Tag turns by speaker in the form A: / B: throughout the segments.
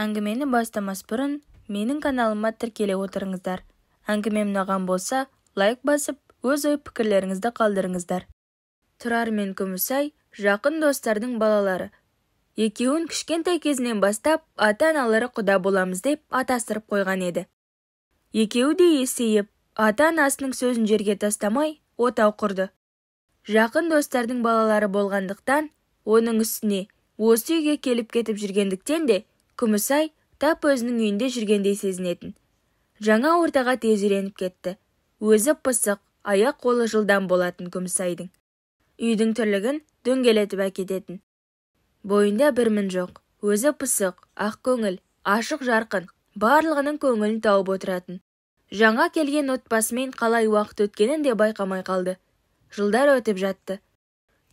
A: Әңгімені бастамас бұрын менің каналыма тіркеле отырыңыздар. Әңгімем ұнаған болса, лайк басып, өз ой-пікірлеріңізді қалдырыңыздар. Тұрар мен Күмісай жақын достардың балалары. Екеуін кішкентай кезінен бастап ата-аналары құда боламыз деп атастырып қойған еді. Екеуі де есейіп, ата-анасының сөзін жерге тастамай, отау құрды. Жақын достардың балалары болғандықтан, оның үстіне осы үйге келіп кетіп жүргендіктен де Күмісай тап өзінің үйінде жүргендей сезінетін. Жаңа ортаға тез үйреніп кетті. Өзі пысық, аяқ-қолы жылдам болатын Күмісайдың. Үйдің тірлігін дөңгелетіп әкететін. Бойында бір мін жоқ. Өзі пысық, ақ көңіл, ашық жарқын, барлығының көңілін тауып отыратын. Жаңа келген отбасымен қалай уақыт өткенін де байқамай қалды. Жылдар өтіп жатты.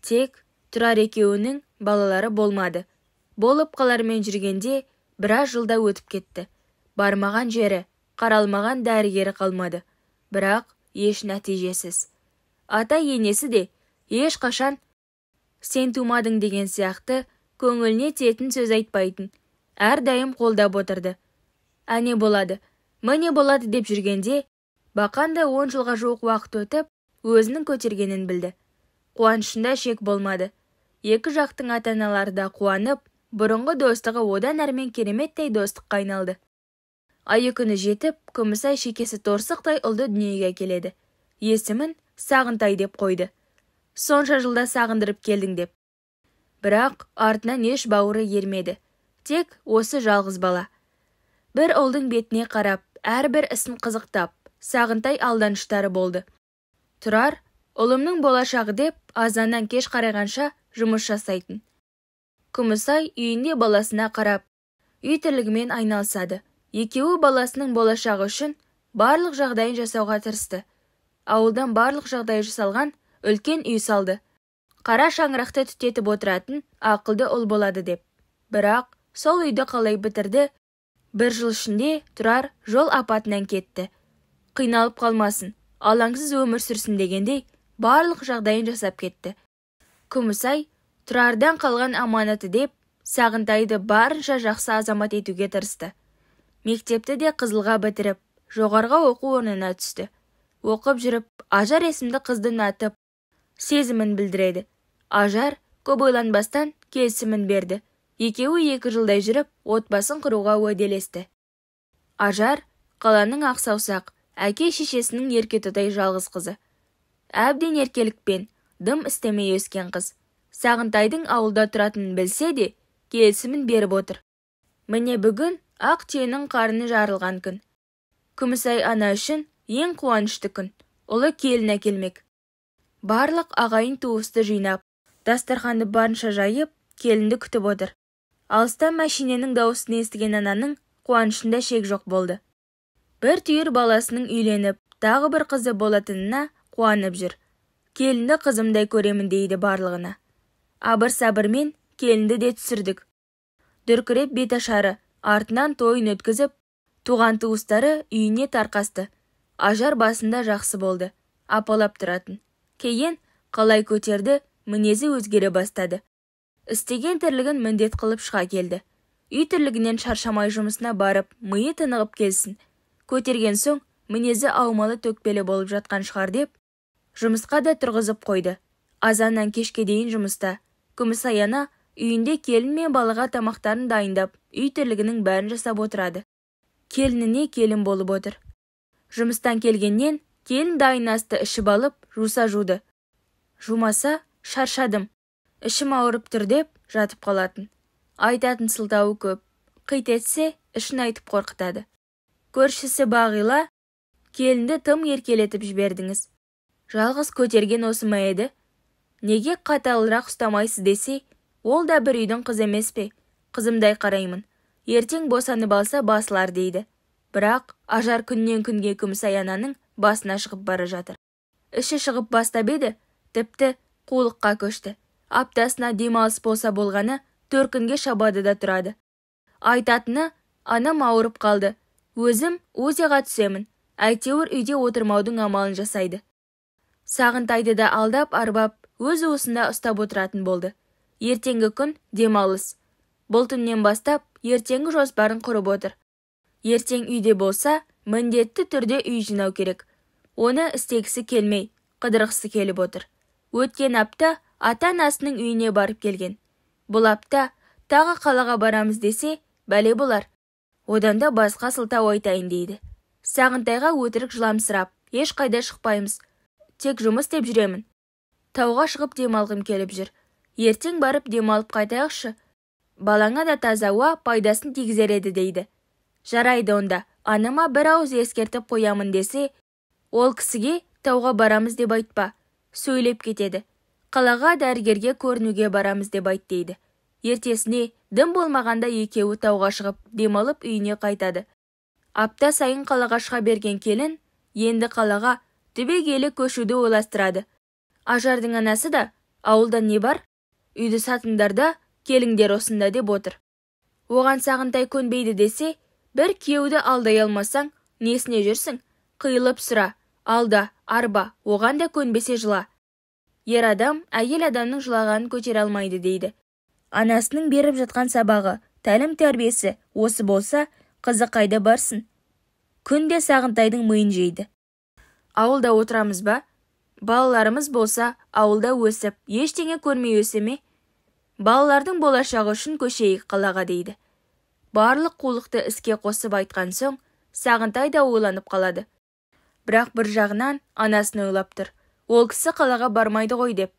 A: Тек Тұрар екеуінің балалары болмады. Болып қалармен жүргенде біраз жылда өтіп кетті. Бармаған жері, қаралмаған дәрігері қалмады. Бірақ еш нәтижесіз. Ата-енесі де ешқашан сен тумадың деген сияқты көңіліне тиетін сөз айтпайтын. Әрдайым қолдап отырды. Әне болады, міне болады деп жүргенде, бақанда 10 жылға жуық уақыт өтіп, өзінің көтергенін білді. Қуанышында шек болмады. Екі жақтың ата-аналары да қуанып, бұрынғы достығы одан әрмен кереметтей достыққа айналды. Айы күні жетіп, Күмісай шекесі торсықтай ұлды дүниеге келеді. Есімін Сағынтай деп қойды. Сонша жылда сағындырып келдің деп. Бірақ артынан еш бауыры ермеді. Тек осы жалғыз бала. Бір ұлдың бетіне қарап, әрбір ісін қызықтап, Сағынтай алданыштары болды. Тұрар, ұлымның болашағы деп, азаннан кеш қарайғанша жұмыс жасайтын. Күмісай үйінде баласына қарап, үй тірлігімен айналысады. Екеуі баласының болашағы үшін барлық жағдайын жасауға тырысты. Ауылдан барлық жағдай жасалған үлкен үй салды. Қара шаңырақты түтетіп отыратын ақылды ұл болады деп. Бірақ сол үйді қалай бітірді? Бір жыл ішінде Тұрар жол апатынан кетті. Қиналып қалмасын, алаңсыз өмір сүрсін дегендей барлық жағдайын жасап кетті. Күмісай Тұрардан қалған аманаты деп Сағынтайды барынша жақсы азамат етуге тырысты. Мектепті де қызылға бітіріп, жоғарғы оқу орнына түсті. Оқып жүріп, Ажар есімді қызды ұнатып, сезімін білдіреді. Ажар көп ойланбастан келісімін берді. Екеуі 2 жылдай жүріп, отбасын құруға уәделесті. Ажар қаланың ақсаусақ, әке-шешесінің еркетотай жалғыз қызы. Әбден еркелікпен, дым істемей өскен қыз. Сағынтайдың ауылда тұратынын білсе де, келісімін беріп отыр. Міне бүгін ақ түйенің қарны жарылған күн. Күмісай ана үшін ең қуанышты күн. Ұлы келін әкелмек. Барлық ағайын туысты жинап, дастарханды барынша жайып, келінді күтіп отыр. Алыстан мәшиненің дауысын естіген ананың қуанышында шек жоқ болды. Бір түйір баласының үйленіп, тағы бір қызы болатынына қуанып жүр. Келінді қызымдай көремін дейді барлығына. Абыр-сабырмен келінді де түсірдік. Дүркіреп беташары, артынан тойын өткізіп, туған туыстары үйіне тарқасты. Ажар басында жақсы болды, апалап тұратын. Кейін қалай көтерді, мінезі өзгере бастады. Істеген тірлігін міндет қылып шыға келді. Үй тірлігінен шаршамай жұмысына барып, миы тынығып келсін. Көтерген соң, мінезі аумалы төкпелі болып жатқан шығар деп, жұмысқа да тұрғызып қойды. Азаннан кешке дейін жұмыста. Күмісай ана үйінде келін мен балаға тамақтарын дайындап, үй тірлігінің бәрін жасап отырады. Келініне келін болып отыр. Жұмыстан келгеннен келін дайын асты ішіп алып, жуса жуды. Жумаса, шаршадым, ішім ауырып тұр деп жатып қалатын. Айтатын сылтауы көп. Қит етсе, ішін айтып қорқытады. Көршісі Бағила, келінді тым еркелетіп жібердіңіз. Жалғыз көтерген осы ма еді? Неге қаталырақ ұстамайсыз десе, ол да бір үйдің қыз емес пе? Қызымдай қараймын. Ертең босанып алса басылар дейді. Бірақ Ажар күннен күнге Күмісай ананың басына шығып бара жатыр. Іші шығып бастап еді, тіпті қулыққа көшті. Аптасына демалыс болса болғаны 4 күнге шабады да тұрады. Айтатыны, анам ауырып қалды. Өзім УЗИ-ға түсемін. Әйтеуір үйде отырмаудың амалын жасайды. Сағынтайды да алдап арбап, өз уысында ұстап отыратын болды. Ертеңгі күн демалыс. Бұл түннен бастап ертеңгі жоспарын құрып отыр. Ертең үйде болса, міндетті түрде үй жинау керек. Оны істегісі келмей, қыдырғысы келіп отыр. Өткен апта ата-анасының үйіне барып келген. Бұл апта тағы қалаға барамыз десе, бәле болар. Одан да басқа сылтау айтайын дейді. Сағынтайға өтірік жыламсырап, еш қайда шықпаймыз. Тек жұмыс деп жүремін. Тауға шығып демалғым келіп жүр. Ертең барып демалып қайтайықшы. Балаңа да таза ауа пайдасын тигізер еді дейді. Жарайды онда, анама бір ауыз ескертіп қоямын десе, ол кісіге тауға барамыз деп айтпа. Сөйлеп кетеді. Қалаға дәрігерге көрінуге барамыз деп айт дейді. Ертесіне дым болмағанда екеуі тауға шығып, демалып үйіне қайтады. Апта сайын қалаға шыға берген келін, енді қалаға түбегейлі көшуді ойластырады. Ажардың анасы да, ауылда не бар? Үйді сатыңдар да, келіңдер осында деп отыр. Оған Сағынтай көнбейді десе, бір күйеуді алдай алмасаң, несіне жүрсің? Қиылып сұра, алда, арба, оған да көнбесе жыла. Ер адам, әйел адамның жылағанын көтере алмайды дейді. Анасының беріп жатқан сабағы, тәлім тәрбиесі осы болса, қызы қайда барсын? Күнде Сағынтайдың миын жейді. Ауылда отырамыз ба? Балаларымыз болса, ауылда өсіп, ештеңе көрмей өсе ме? Балалардың болашағы үшін көшейік қалаға дейді. Барлық қулықты іске қосып айтқан соң, Сағынтай да ойланып қалады. Бірақ бір жағынан анасын ойлап тұр. Ол кісі қалаға бармайды ғой деп.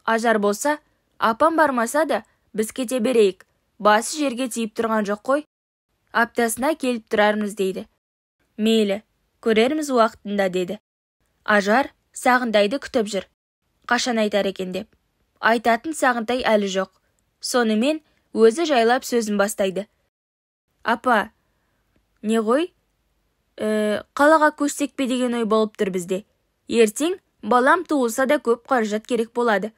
A: Ажар болса, апам бармаса да, біз кете берейік. Басы жерге тиіп тұрған жоқ қой. Аптасына келіп тұрармыз дейді. Мейлі, көрерміз уақытында деді. Ажар Сағынтайды күтіп жүр. Қашан айтар екен деп. Айтатын Сағынтай әлі жоқ. Сонымен өзі жайлап сөзін бастайды. Апа, не ғой? Қалаға көшсек пе деген ой болып тұр бізде. Ертең балам туылса да көп қаражат керек болады.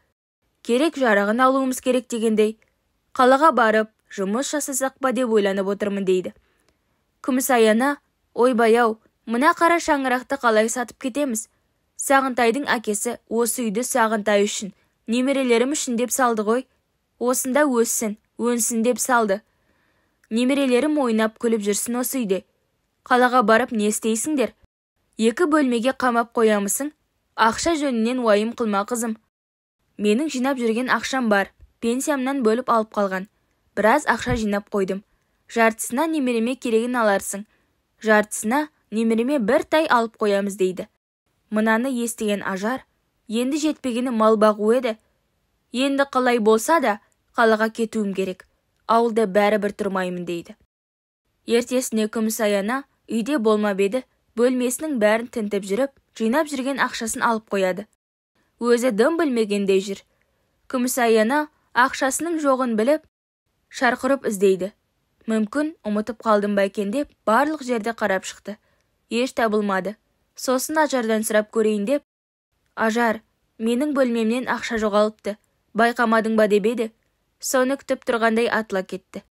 A: Керек жарағын алуымыз керек дегендей. Қалаға барып, жұмыс жасасақ па деп ойланып отырмын дейді. Күмісаяна, ойбай-ау, мына қара шаңырақты қалай сатып кетеміз? Сағынтайдың әкесі осы үйді Сағынтай үшін, немерелерім үшін деп салды ғой. Осында өссін, өнсін деп салды. Немерелерім ойнап күліп жүрсін осы үйде. Қалаға барып не істейсіңдер? 2 бөлмеге қамап қоямысың? Ақша жөнінен уайым қылма қызым. Менің жинап жүрген ақшам бар. Пенсиямнан бөліп алып қалған. Біраз ақша жинап қойдым. Жартысына немереме керегін аларсың. Жартысына немереме бір тай алып қоямыз дейді. Мынаны естіген Ажар, енді жетпегені мал бағу еді. Енді қалай болса да, қалаға кетуім керек. Ауылда бәрібір тұрмаймын дейді. Ертесіне Күмісаяна үйде болмап еді, бөлмесінің бәрін тінтіп жүріп, жинап жүрген ақшасын алып қояды. Өзі дым білмегендей жүр. Күмісаяна ақшасының жоғын біліп, шарқырып іздейді. Мүмкін ұмытып қалдым ба екен деп, барлық жерде қарап шықты. Еш табылмады. Сосын Ажардан сұрап көрейін деп, Ажар, менің бөлмемнен ақша жоғалыпты. Байқамадың ба деп еді. Соны күтіп тұрғандай атыла кетті.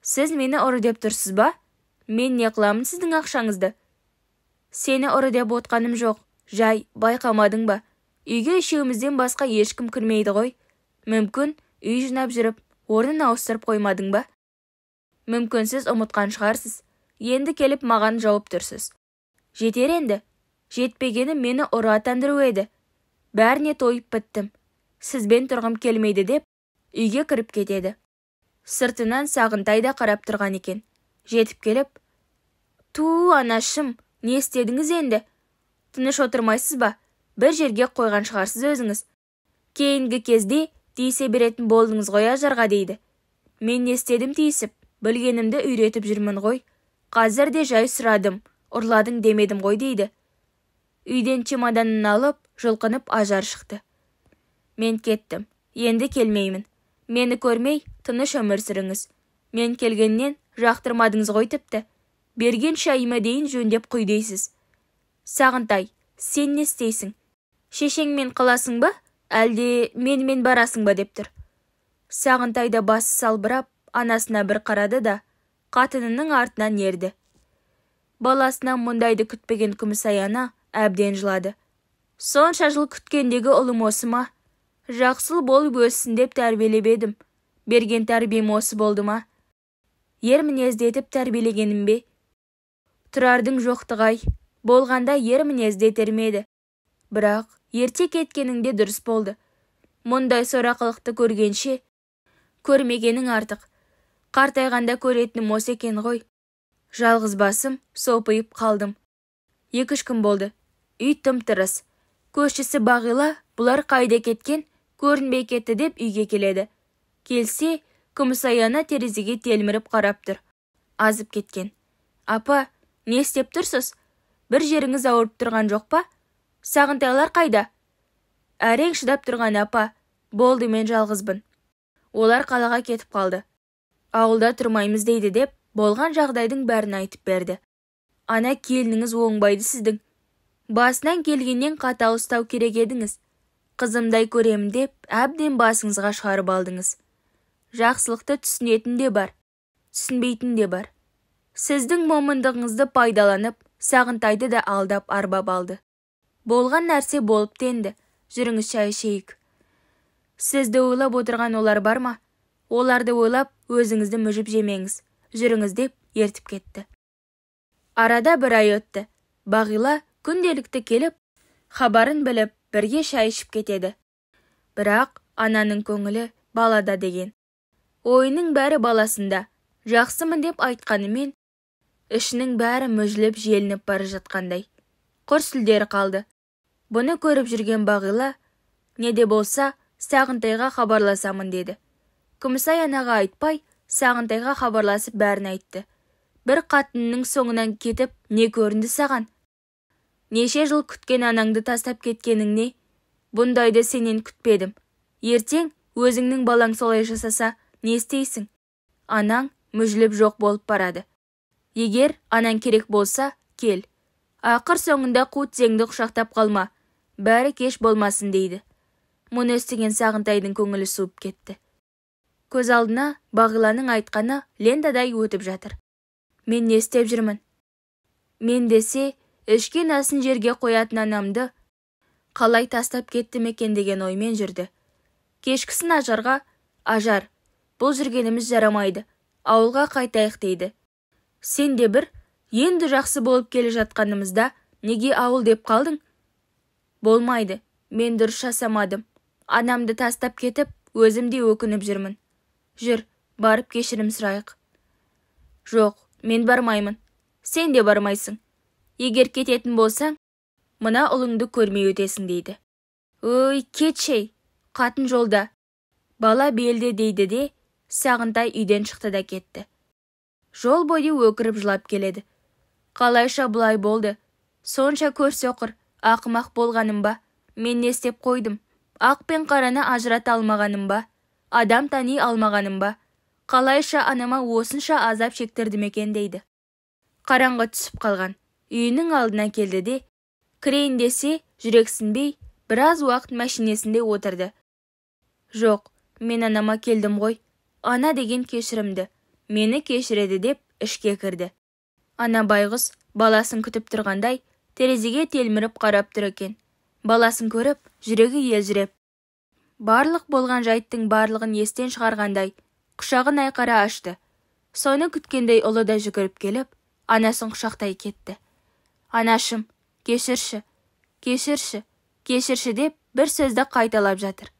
A: Сіз мені ұры деп тұрсыз ба? Мен не қыламын сіздің ақшаңызды? Сені ұры деп отқаным жоқ. Жай, байқамадың ба? Үйге үшеумізден басқа ешкім кірмейді ғой. Мүмкін үй жинап жүріп, орнын ауыстырып қоймадың ба? Мүмкін сіз ұмытқан шығарсыз. Енді келіп маған жауып тұрсыз. Жетер енді. Жетпегені мені ұры атандыру еді. Бәріне тойып біттім. Сізбен тұрғым келмейді деп, үйге кіріп кетеді. Сыртынан Сағынтай да қарап тұрған екен. Жетіп келіп, «Ту, анашым, не істедіңіз енді? Тыныш отырмайсыз ба? Бір жерге қойған шығарсыз өзіңіз. Кейінгі кезде тиісе беретін болдыңыз ғой Ажарға» дейді. «Мен не істедім тиісіп? Білгенімді үйретіп жүрмін ғой. Қазір де жай сұрадым, ұрладың демедім ғой» дейді. Үйден чемоданын алып, жұлқынып Ажар шықты. «Мен кеттім, енді келмеймін. Мені көрмей, тыныш өмір сүріңіз. Мен келгеннен жақтырмадыңыз ғой тіпті. Берген шайыма дейін жөндеп құйдейсіз. Сағынтай, сен не істейсің? Шешеңмен қаласың ба? Әлде менімен барасың ба деп тұр». Сағынтай да басы салбырап, анасына бір қарады да, қатынының артынан ерді. Баласынан мұндайды күтпеген Күмісаяна әбден жылады. Сонша жыл күткендегі ұлым осы ма? Жақсыл болып өссін деп тәрбиелеп едім. Берген тәрбием осы болды ма? Ер мінезді етіп тәрбиелегенім бе? Тұрардың жоқтығай, болғанда ер мінезді етермеді. Бірақ ерте кеткеніңде дұрыс болды. Мұндай сорақылықты көргенше, көрмегенің артық. Қартайғанда көретінім осы екен ғой. Жалғыз басым сопиып қалдым. 2-3 күн болды. Үй тым-тырыс. Көршісі Бағила, бұлар қайда кеткен, көрінбей кетті деп үйге келеді. Келсе, күмісаяна терезеге телміріп қарап тұр. Азып кеткен. Апа, не істеп тұрсыз? Бір жеріңіз ауырып тұрған жоқ па? Сағынтайлар қайда? Әрең шыдап тұрған апа, болды мен жалғызбын. Олар қалаға кетіп қалды. Ауылда тұрмаймыз дейді деп, болған жағдайдың бәрін айтып берді. Ана келініңіз оңбайды сіздің. Басынан келгеннен қатал ұстау керек едіңіз. Қызымдай көремін деп, әбден басыңызға шығарып алдыңыз. Жақсылықты түсінетін де бар, түсінбейтін де бар. Сіздің момындығыңызды пайдаланып, Сағынтайды да алдап арбап алды. Болған нәрсе болып тенді. Жүріңіз шай ішейік. Сізді ойлап отырған олар бар ма? Оларды ойлап, өзіңізді мүжіп жемеңіз. Жүріңіз деп ертіп кетті. Арада 1 ай өтті. Бағила күнделікті келіп, хабарын біліп, бірге шай ішіп кетеді. Бірақ ананың көңілі балада деген. Ойының бәрі баласында. Жақсымын деп айтқанымен, ішінің бәрі мүжіліп желініп бара жатқандай. Құр сүлдері қалды. Бұны көріп жүрген Бағила, не де болса, Сағынтайға хабарласамын деді. Күмісай анаға айтпай, Сағынтайға хабарласып бәрін айтты. Бір қатынның соңынан кетіп, не көрінді саған? Неше жыл күткен анаңды тастап кеткеніңне? Бұндайды сенен күтпедім. Ертең өзіңнің балаң солай жасаса, не істейсің? Анаң мүжіліп жоқ болып барады. Егер анаң керек болса, кел. Ақыр соңында қу тізеңді құшақтап қалма. Бәрі кеш болмасын дейді. Мұны естіген Сағынтайдың көңілі суып кетті. Көз алдына Бағиланың айтқаны лендадай өтіп жатыр. Мен не істеп жүрмін? Мен десе, ішкен асын жерге қоятын анамды қалай тастап кетті екен деген оймен жүрді. Кешкісін Ажарға, Ажар, бұл жүргеніміз жарамайды, ауылға қайтайық дейді. Сен де бір, енді жақсы болып келе жатқанымызда, неге ауыл деп қалдың? Болмайды, мен дұрыс жасамадым. Анамды тастап кетіп, өзімде өкініп жүрмін. Жүр, барып кешірім сұрайық. Жоқ, мен бармаймын. Сен де бармайсың. Егер кететін болсаң, мына ұлыңды көрмей өтесің дейді. Ой, кетшей, қатын жолда. Бала белді дейді де, Сағынтай үйден шықты да кетті. Жол бойы өкіріп жылап келеді. Қалайша бұлай болды? Сонша көрсоқыр, ақымақ болғаным ба? Мен не істеп қойдым? Ақ пен қараны ажырата алмағаным ба? Адам тани алмағаным ба? Қалайша анама осынша азап шектірдім екен дейді. Қараңғы түсіп қалған. Үйінің алдына келді де, кірейін десе, жүрексінбей, біраз уақыт мәшинесінде отырды. Жоқ, мен анама келдім ғой. Ана деген кешірімді. Мені кешіреді деп ішке кірді. Ана байғұс баласын күтіп тұрғандай, терезеге телміріп қарап тұр екен. Баласын көріп, жүрегі елжіреп. Барлық болған жайттың барлығын естен шығарғандай, құшағын айқара ашты. Соны күткендей ұлы да жүгіріп келіп, анасын құшақтай кетті. Анашым, кешірші, кешірші, кешірші деп бір сөзді қайталап жатыр.